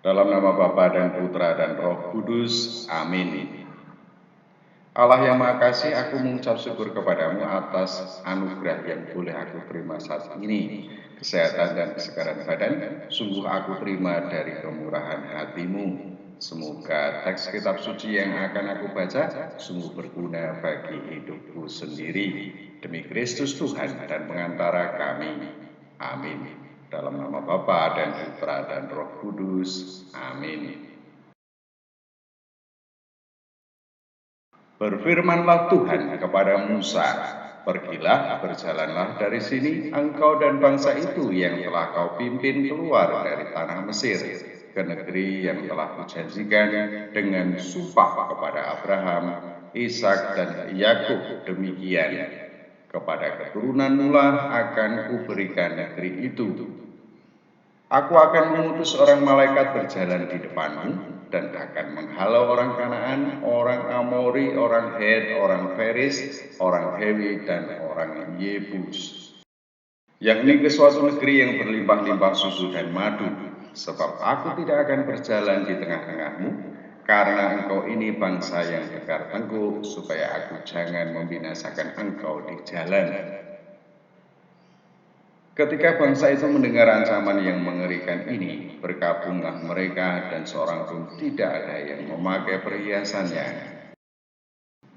Dalam nama Bapa dan Putra dan Roh Kudus. Amin. Allah yang Maha Kasih, aku mengucap syukur kepadamu atas anugerah yang boleh aku terima saat ini. Kesehatan dan kesegaran badan, sungguh aku terima dari kemurahan hatimu. Semoga teks kitab suci yang akan aku baca sungguh berguna bagi hidupku sendiri. Demi Kristus Tuhan dan pengantara kami. Amin. Dalam nama Bapa dan Putra dan Roh Kudus. Amin. Berfirmanlah Tuhan kepada Musa, "Pergilah, berjalanlah dari sini, engkau dan bangsa itu yang telah kau pimpin keluar dari tanah Mesir, ke negeri yang telah kujanjikan dengan sumpah kepada Abraham, Ishak dan Yakub. Demikian, kepada keturunanmu lah akan kuberikan negeri itu. Aku akan mengutus orang malaikat berjalan di depanmu, dan akan menghalau orang Kanaan, orang Amori, orang Het, orang Feris, orang Hewi, dan orang Yebus, yakni ke suatu negeri yang berlimpah-limpah susu dan madu. Sebab aku tidak akan berjalan di tengah-tengahmu, karena engkau ini bangsa yang tegar tengkuk, supaya aku jangan membinasakan engkau di jalan." Ketika bangsa itu mendengar ancaman yang mengerikan ini, berkabunglah mereka, dan seorang pun tidak ada yang memakai perhiasannya.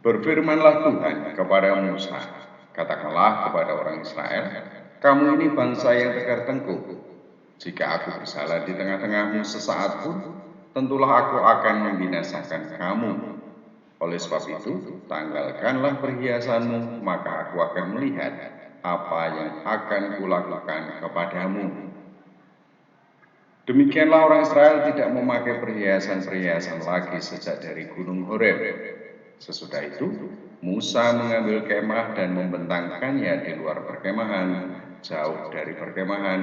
Berfirmanlah Tuhan kepada Musa, "Katakanlah kepada orang Israel, kamu ini bangsa yang tegar tengkuk. Jika aku bersalah di tengah-tengahmu sesaat pun, tentulah aku akan membinasakan kamu. Oleh sebab itu, tanggalkanlah perhiasanmu, maka aku akan melihat apa yang akan kulakukan kepadamu." Demikianlah orang Israel tidak memakai perhiasan-perhiasan lagi sejak dari Gunung Horeb. Sesudah itu, Musa mengambil kemah dan membentangkannya di luar perkemahan, jauh dari perkemahan,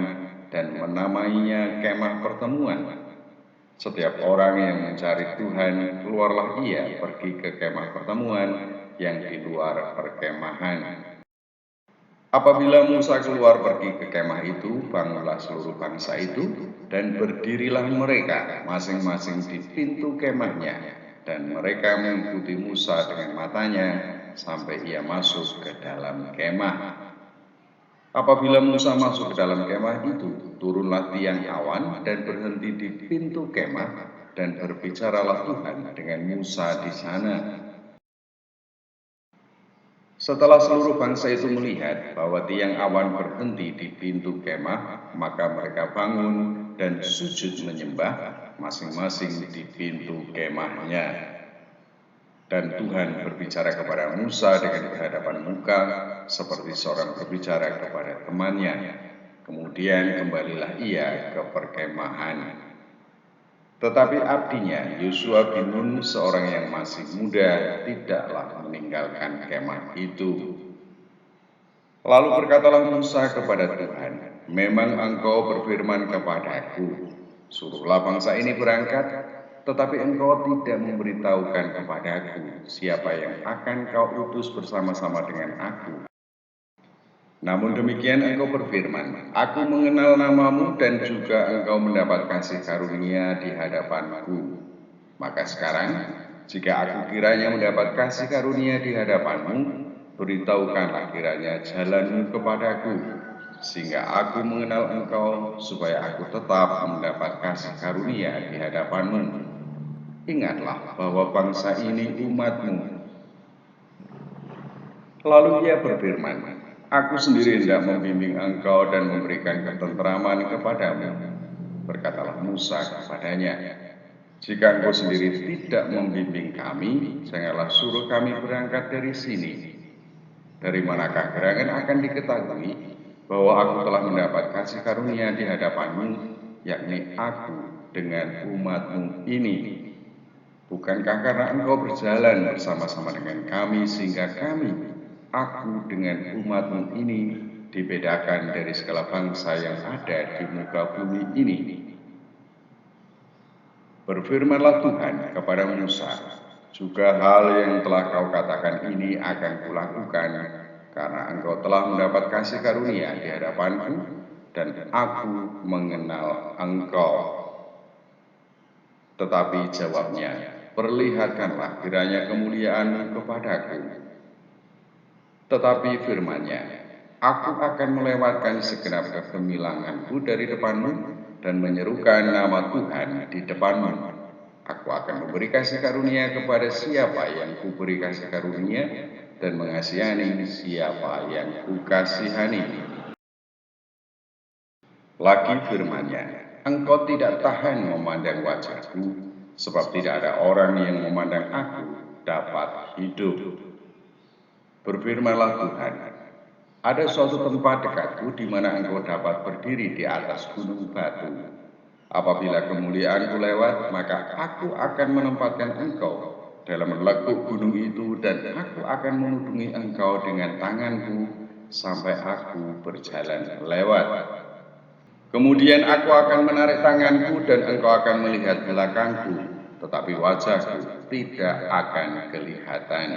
dan menamainya kemah pertemuan. Setiap orang yang mencari Tuhan, keluarlah ia pergi ke kemah pertemuan yang di luar perkemahan. Apabila Musa keluar pergi ke kemah itu, bangunlah seluruh bangsa itu, dan berdirilah mereka masing-masing di pintu kemahnya, dan mereka mengikuti Musa dengan matanya sampai ia masuk ke dalam kemah. Apabila Musa masuk ke dalam kemah itu, turunlah tiang awan dan berhenti di pintu kemah, dan berbicaralah Tuhan dengan Musa di sana. Setelah seluruh bangsa itu melihat bahwa tiang awan berhenti di pintu kemah, maka mereka bangun dan sujud menyembah masing-masing di pintu kemahnya. Dan Tuhan berbicara kepada Musa dengan berhadapan muka, seperti seorang berbicara kepada temannya. Kemudian kembalilah ia ke perkemahan. Tetapi abdinya, Yosua bin Nun, seorang yang masih muda, tidaklah meninggalkan kemah itu. Lalu berkatalah Musa kepada Tuhan, "Memang engkau berfirman kepadaku, suruhlah bangsa ini berangkat, tetapi engkau tidak memberitahukan kepadaku siapa yang akan kau utus bersama-sama dengan aku. Namun demikian engkau berfirman, aku mengenal namamu dan juga engkau mendapat kasih karunia di hadapanku. Maka sekarang, jika aku kiranya mendapat kasih karunia di hadapanmu, beritahukanlah kiranya jalanmu kepadaku, sehingga aku mengenal engkau, supaya aku tetap mendapat kasih karunia di hadapanmu. Ingatlah bahwa bangsa ini umatmu." Lalu ia berfirman, "Aku sendiri hendak membimbing engkau dan memberikan ketenteraman kepadamu." Berkatalah Musa kepadanya, "Jika engkau sendiri tidak membimbing kami, janganlah suruh kami berangkat dari sini. Dari manakah gerangan akan diketahui bahwa aku telah mendapat kasih karunia di hadapanmu, yakni aku dengan umatmu ini? Bukankah karena engkau berjalan bersama-sama dengan kami, sehingga kami, aku dengan umatmu ini, dibedakan dari segala bangsa yang ada di muka bumi ini?" Berfirmanlah Tuhan kepada Musa, "Juga hal yang telah kau katakan ini akan kulakukan, karena engkau telah mendapat kasih karunia di hadapanku, dan aku mengenal engkau." Tetapi jawabnya, perlihatkanlah kiranya kemuliaan-Mu kepadaku. Tetapi firman-Nya, aku akan melewatkan segenap kegemilanganku dari depan-Mu dan menyerukan nama Tuhan di depan-Mu. Aku akan memberi kasih karunia kepada siapa yang kuberi kasih karunia dan mengasihani siapa yang kukasihani. Lagi firman-Nya, engkau tidak tahan memandang wajahku, sebab tidak ada orang yang memandang aku dapat hidup. Berfirmanlah Tuhan, ada suatu tempat dekatku di mana engkau dapat berdiri di atas gunung batu. Apabila kemuliaanku lewat, maka aku akan menempatkan engkau dalam lekuk gunung itu, dan aku akan menudungi engkau dengan tanganku sampai aku berjalan lewat. Kemudian aku akan menarik tanganku dan engkau akan melihat belakangku, tetapi wajahku tidak akan kelihatan.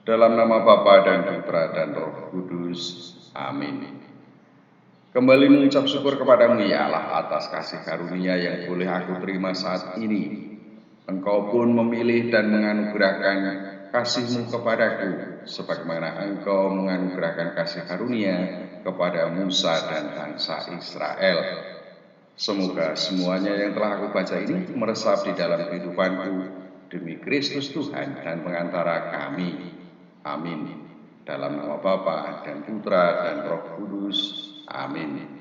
Dalam nama Bapa dan Putra dan Roh Kudus. Amin. Kembali mengucap syukur kepadamu ya Allah atas kasih karunia yang boleh aku terima saat ini. Engkau pun memilih dan menganugerahkan kasih-Mu kepadaku, sebagaimana Engkau menganugerahkan kasih karunia kepada Musa dan bangsa Israel. Semoga semuanya yang telah aku baca ini meresap di dalam kehidupanku demi Kristus Tuhan dan pengantara kami. Amin. Dalam nama Bapa dan Putra dan Roh Kudus. Amin.